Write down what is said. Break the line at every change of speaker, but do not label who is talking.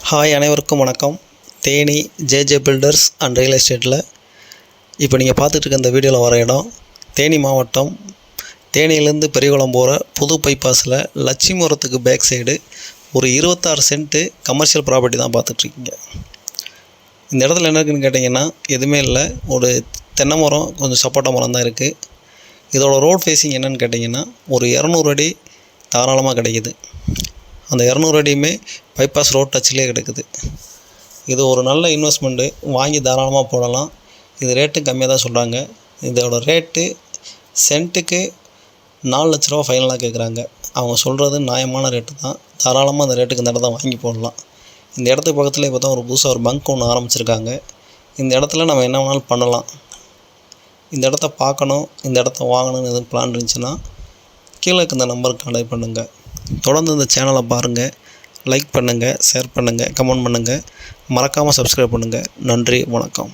Hi, அனைவருக்கும் வணக்கம். Theni JJ filters and real எஸ்டேட்டில் இப்போ நீங்கள் பார்த்துட்ருக்க இந்த வீடியோவில் வர இடம் தேனி மாவட்டம். தேனியிலேருந்து பெரியகுளம் போகிற புது பைபாஸில் லட்சுமிபுரத்துக்கு பேக் சைடு ஒரு 26 சென்ட்டு கமர்ஷியல் ப்ராப்பர்ட்டி தான் பார்த்துட்ருக்கீங்க. இந்த இடத்துல என்ன இருக்குதுன்னு கேட்டிங்கன்னா எதுவுமே இல்லை, ஒரு தென்னை மரம், கொஞ்சம் சப்போட்டா மரம் தான் இருக்குது. இதோட ரோட் ஃபேஸிங் என்னென்னு கேட்டிங்கன்னா ஒரு 200 அடி தாராளமாக கிடைக்குது. அந்த 200 அடியுமே பைபாஸ் ரோட் டச்சிலே கிடக்குது. இது ஒரு நல்ல இன்வெஸ்ட்மெண்ட்டு, வாங்கி தாராளமாக போடலாம். இது ரேட்டும் கம்மியாக தான் சொல்கிறாங்க. இதோட ரேட்டு சென்ட்டுக்கு 4 லட்ச ரூபா ஃபைனலாக கேட்குறாங்க. அவங்க சொல்கிறது நியாயமான ரேட்டு தான். தாராளமாக அந்த ரேட்டுக்கு இந்த இடத்த வாங்கி போடலாம். இந்த இடத்துக்கு பக்கத்தில் இப்போ தான் ஒரு புதுசாக ஒரு பங்க் ஒன்று ஆரம்பிச்சிருக்காங்க. இந்த இடத்துல நம்ம என்ன வேணாலும் பண்ணலாம். இந்த இடத்த பார்க்கணும், இந்த இடத்த வாங்கணும்னு எதுவும் பிளான் இருந்துச்சுன்னா கீழே இருக்க இந்த நம்பருக்கு கான்டாக்ட் பண்ணுங்கள். தொடர்ந்து இந்த சேனலை பாருங்கள், லைக் பண்ணுங்கள், ஷேர் பண்ணுங்கள், கமெண்ட் பண்ணுங்கள், மறக்காமல் சப்ஸ்கிரைப் பண்ணுங்கள். நன்றி, வணக்கம்.